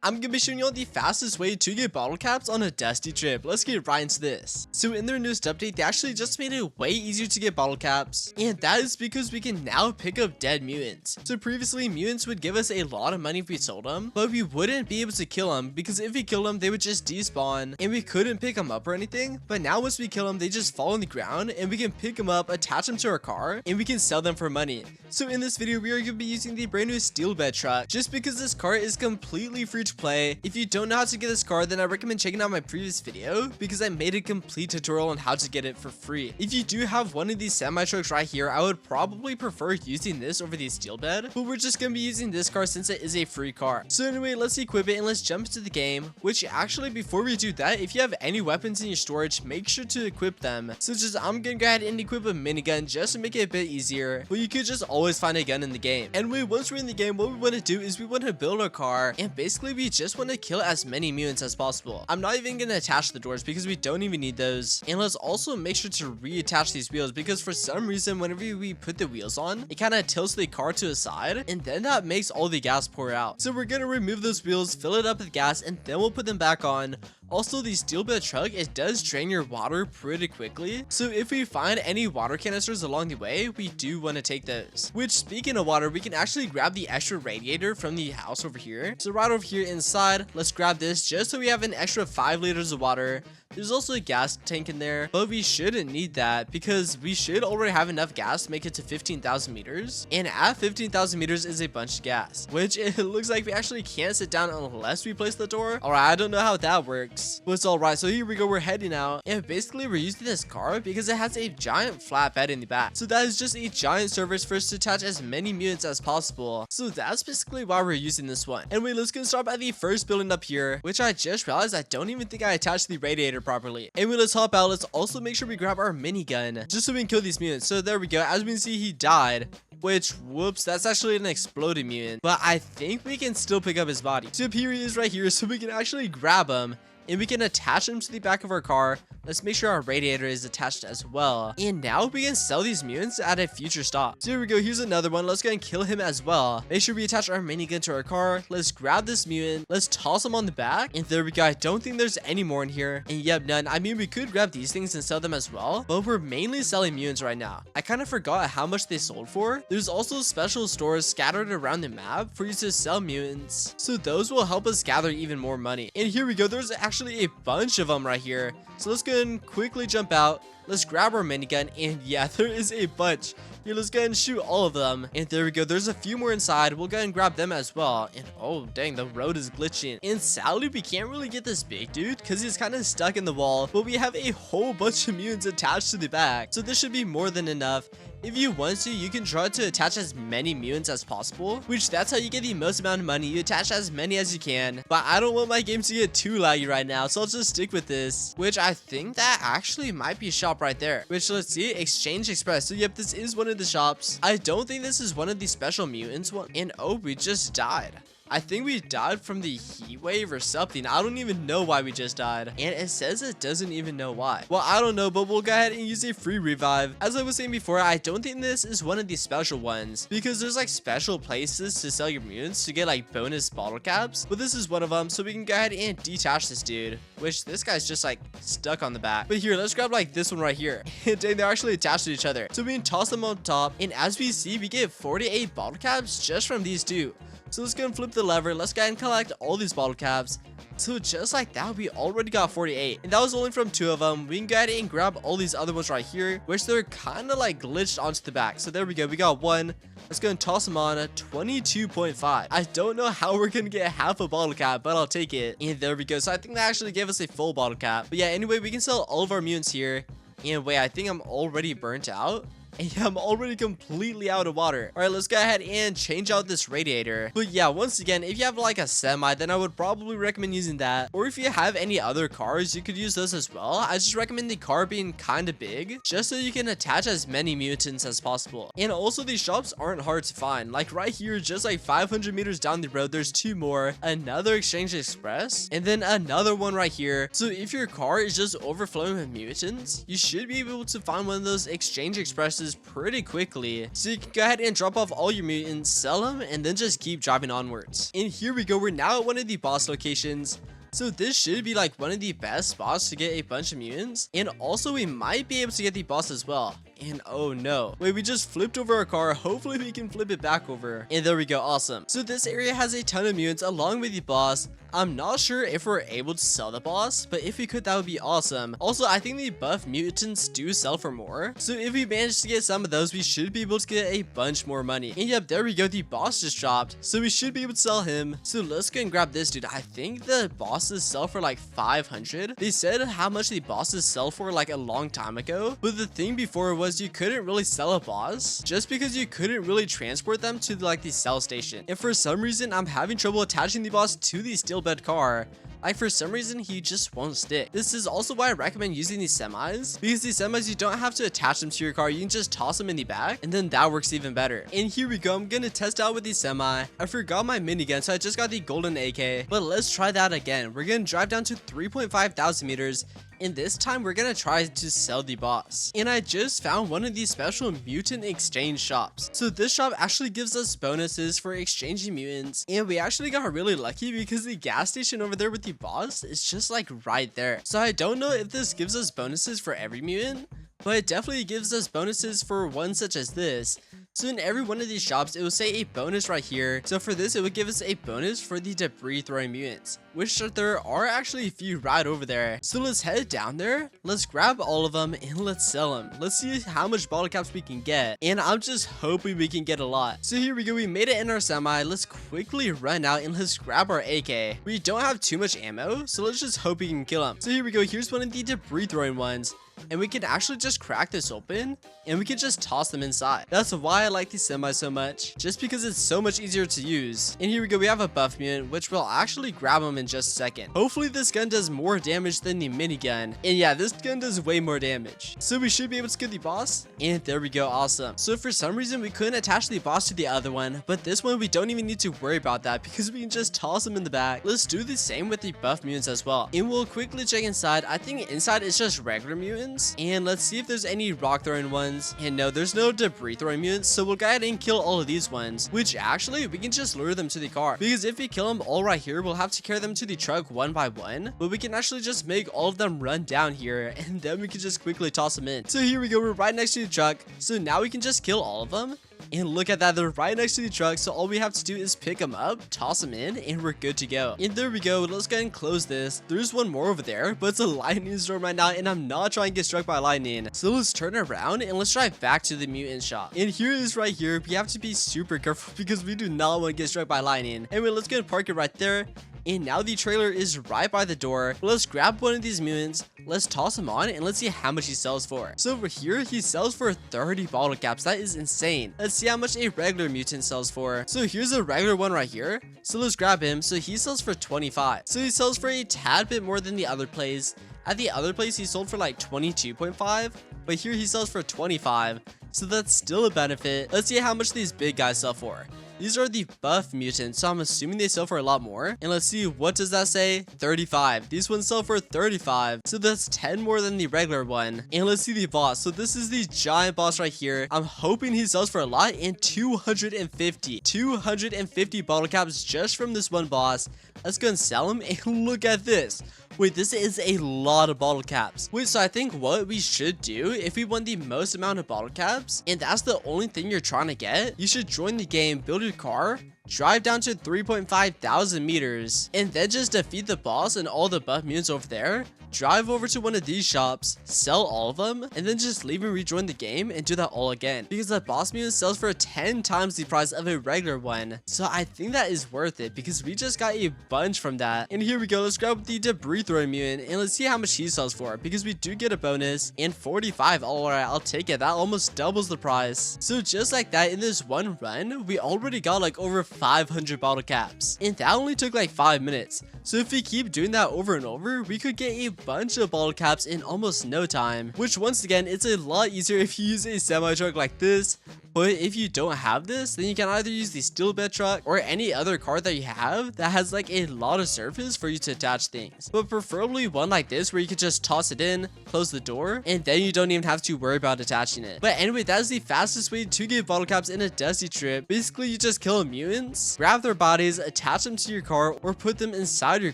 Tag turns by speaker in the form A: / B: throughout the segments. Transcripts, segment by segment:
A: I'm gonna be showing you all the fastest way to get bottle caps on a dusty trip. Let's get right into this. So in their newest update, they actually just made it way easier to get bottle caps, and that is because we can now pick up dead mutants. So previously, mutants would give us a lot of money if we sold them, but we wouldn't be able to kill them because if we kill them, they would just despawn and we couldn't pick them up or anything. But now once we kill them, they just fall on the ground and we can pick them up, attach them to our car, and we can sell them for money. So in this video, we are going to be using the brand new steel bed truck just because this car is completely free to play. If you don't know how to get this car, then I recommend checking out my previous video because I made a complete tutorial on how to get it for free. If you do have one of these semi trucks right here, I would probably prefer using this over the steel bed, but we're just going to be using this car since it is a free car. So anyway, let's equip it and let's jump into the game, which actually before we do that, if you have any weapons in your storage, make sure to equip them. So just I'm going to go ahead and equip a minigun just to make it a bit easier, but you could just always find a gun in the game. Anyway, once we're in the game, what we want to do is we want to build our car, and basically we just want to kill as many mutants as possible. I'm not even going to attach the doors because we don't even need those. And let's also make sure to reattach these wheels because for some reason whenever we put the wheels on, it kind of tilts the car to the side, and then that makes all the gas pour out. So we're going to remove those wheels, fill it up with gas, and then we'll put them back on. Also, the steel bed truck, it does drain your water pretty quickly, so if we find any water canisters along the way, we do want to take those. Which, speaking of water, we can actually grab the extra radiator from the house over here. So right over here inside, let's grab this just so we have an extra 5 liters of water. There's also a gas tank in there, but we shouldn't need that because we should already have enough gas to make it to 15,000 meters. And at 15,000 meters is a bunch of gas, which it looks like we actually can't sit down unless we place the door. Alright, I don't know how that works, but it's alright. So here we go, we're heading out, and basically we're using this car because it has a giant flat bed in the back. So that is just a giant surface for us to attach as many mutants as possible. So that's basically why we're using this one. Anyway, let's go start by the first building up here, which I just realized I don't even think I attached the radiator properly. Anyway, let's hop out. Let's also make sure we grab our minigun just so we can kill these mutants. So there we go. As we can see, he died, which, whoops, that's actually an exploding mutant, but I think we can still pick up his body. So here he is right here, so we can actually grab him and we can attach him to the back of our car. Let's make sure our radiator is attached as well. And now we can sell these mutants at a future stop. So here we go. Here's another one. Let's go and kill him as well. Make sure we attach our minigun to our car. Let's grab this mutant. Let's toss him on the back. And there we go. I don't think there's any more in here. And yep, none. I mean, we could grab these things and sell them as well, but we're mainly selling mutants right now. I kind of forgot how much they sold for. There's also special stores scattered around the map for you to sell mutants, so those will help us gather even more money. And here we go. There's actually a bunch of them right here. So let's go and quickly jump out. Let's grab our minigun, and yeah, there is a bunch. Here, let's go ahead and shoot all of them. And there we go. There's a few more inside. We'll go ahead and grab them as well. And oh, dang, the road is glitching. And sadly, we can't really get this big dude because he's kind of stuck in the wall. But we have a whole bunch of mutants attached to the back, so this should be more than enough. If you want to, you can try to attach as many mutants as possible, which that's how you get the most amount of money. You attach as many as you can, but I don't want my game to get too laggy right now, so I'll just stick with this, which I think that actually might be a shop right there, which let's see, Exchange Express. So yep, this is one of the shops. I don't think this is one of the special mutants one, and oh, we just died. I think we died from the heat wave or something. I don't even know why we just died. And it says it doesn't even know why. Well, I don't know, but we'll go ahead and use a free revive. As I was saying before, I don't think this is one of the special ones because there's like special places to sell your mutants to get like bonus bottle caps. But this is one of them, so we can go ahead and detach this dude, which this guy's just like stuck on the back. But here, let's grab like this one right here. Dang, they're actually attached to each other. So we can toss them on top. And as we see, we get 48 bottle caps just from these two. So let's go and flip the lever. Let's go ahead and collect all these bottle caps. So just like that, we already got 48. And that was only from 2 of them. We can go ahead and grab all these other ones right here, which they're kind of like glitched onto the back. So there we go. We got one. Let's go and toss them on 22.5. I don't know how we're going to get half a bottle cap, but I'll take it. And there we go. So I think that actually gave us a full bottle cap. But yeah, anyway, we can sell all of our mutants here. And wait, I think I'm already burnt out. And yeah, I'm already completely out of water. All right, let's go ahead and change out this radiator. But yeah, once again, if you have like a semi, then I would probably recommend using that. Or if you have any other cars, you could use those as well. I just recommend the car being kind of big, just so you can attach as many mutants as possible. And also, these shops aren't hard to find. Like right here, just like 500 meters down the road, there's 2 more. Another Exchange Express, and then another one right here. So if your car is just overflowing with mutants, you should be able to find one of those Exchange Expresses bosses pretty quickly. So you can go ahead and drop off all your mutants, sell them, and then just keep driving onwards. And here we go, we're now at one of the boss locations. So this should be like one of the best spots to get a bunch of mutants. And also we might be able to get the boss as well. And oh no, wait, we just flipped over our car. Hopefully we can flip it back over. And there we go, awesome. So this area has a ton of mutants along with the boss. I'm not sure if we're able to sell the boss, but if we could, that would be awesome. Also, I think the buff mutants do sell for more. So if we manage to get some of those, we should be able to get a bunch more money. And yep, there we go, the boss just dropped. So we should be able to sell him. So let's go and grab this dude. I think the bosses sell for like 500. They said how much the bosses sell for like a long time ago. But the thing before was you couldn't really sell a boss just because you couldn't really transport them to like the sell station. And for some reason, I'm having trouble attaching the boss to the steel bed car. Like for some reason he just won't stick. This is also why I recommend using these semis, because these semis you don't have to attach them to your car, you can just toss them in the back and then that works even better. And here we go, I'm gonna test out with the semi. I forgot my minigun, so I just got the golden AK, but let's try that again. We're gonna drive down to 3.5 thousand meters. And this time we're gonna try to sell the boss. And I just found one of these special mutant exchange shops. So this shop actually gives us bonuses for exchanging mutants. And we actually got really lucky because the gas station over there with the boss is just like right there. So I don't know if this gives us bonuses for every mutant, but it definitely gives us bonuses for one such as this. So in every one of these shops, it will say a bonus right here. So for this, it would give us a bonus for the debris throwing mutants, which there are actually a few right over there. So let's head down there. Let's grab all of them and let's sell them. Let's see how much bottle caps we can get. And I'm just hoping we can get a lot. So here we go. We made it in our semi. Let's quickly run out and let's grab our AK. We don't have too much ammo, so let's just hope we can kill him. So here we go. Here's one of the debris throwing ones. And we can actually just crack this open and we can just toss them inside. That's why I like the semi so much, just because it's so much easier to use. And here we go, we have a buff mutant, which we'll actually grab him in just a second. Hopefully this gun does more damage than the minigun. And yeah, this gun does way more damage. So we should be able to get the boss. And there we go, awesome. So for some reason we couldn't attach the boss to the other one, but this one we don't even need to worry about that because we can just toss him in the back. Let's do the same with the buff mutants as well. And we'll quickly check inside. I think inside is just regular mutants. And let's see if there's any rock throwing ones. And no, there's no debris throwing mutants, so we'll go ahead and kill all of these ones, which actually we can just lure them to the car, because if we kill them all right here, we'll have to carry them to the truck one by one, but we can actually just make all of them run down here and then we can just quickly toss them in. So here we go, we're right next to the truck, so now we can just kill all of them. And look at that, they're right next to the truck, so all we have to do is pick them up, toss them in, and we're good to go. And there we go, let's go ahead and close this. There's one more over there, but it's a lightning storm right now, and I'm not trying to get struck by lightning. So let's turn around, and let's drive back to the mutant shop. And here it is right here. We have to be super careful because we do not want to get struck by lightning. Anyway, let's go and park it right there. And now the trailer is right by the door. Let's grab one of these mutants, let's toss him on, and let's see how much he sells for. So over here, he sells for 30 bottle caps. That is insane. Let's see how much a regular mutant sells for. So here's a regular one right here. So let's grab him. So he sells for 25. So he sells for a tad bit more than the other place. At the other place, he sold for like 22.5, but here he sells for 25. So that's still a benefit. Let's see how much these big guys sell for. These are the buff mutants, so I'm assuming they sell for a lot more. And let's see, what does that say? 35. These ones sell for 35. So that's 10 more than the regular one. And let's see the boss. So this is the giant boss right here. I'm hoping he sells for a lot, and 250 bottle caps just from this one boss. Let's go and sell him, and look at this. Wait, this is a lot of bottle caps. Wait, so I think what we should do if we want the most amount of bottle caps, and that's the only thing you're trying to get, you should join the game, build your car, drive down to 3.5 thousand meters, and then just defeat the boss and all the buff mutants over there. Drive over to one of these shops, sell all of them, and then just leave and rejoin the game and do that all again. Because the boss mutant sells for 10 times the price of a regular one. So I think that is worth it because we just got a bunch from that. And here we go, let's grab the debris throwing mutant and let's see how much he sells for, because we do get a bonus. And 45, alright, I'll take it. That almost doubles the price. So just like that, in this one run, we already got like over 500 bottle caps. And that only took like 5 minutes. So if we keep doing that over and over, we could get a bunch of bottle caps in almost no time. Which once again, it's a lot easier if you use a semi truck like this. But if you don't have this, then you can either use the steel bed truck or any other car that you have that has like a lot of surface for you to attach things. But preferably one like this where you could just toss it in, close the door, and then you don't even have to worry about attaching it. But anyway, that is the fastest way to get bottle caps in a Dusty trip. Basically, you just kill mutants, grab their bodies, attach them to your car, or put them inside your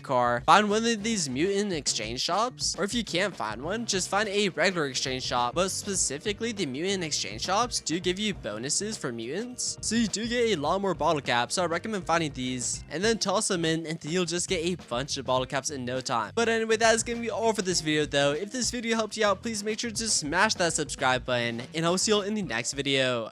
A: car. Find one of these mutant exchange shops, or if you can't find one, just find a regular exchange shop. But specifically, the mutant exchange shops do give you bonuses for mutants, so you do get a lot more bottle caps. So I recommend finding these and then toss them in, and then you'll just get a bunch of bottle caps in no time. But anyway, that is gonna be all for this video though. If this video helped you out, please make sure to smash that subscribe button, and I'll see you all in the next video.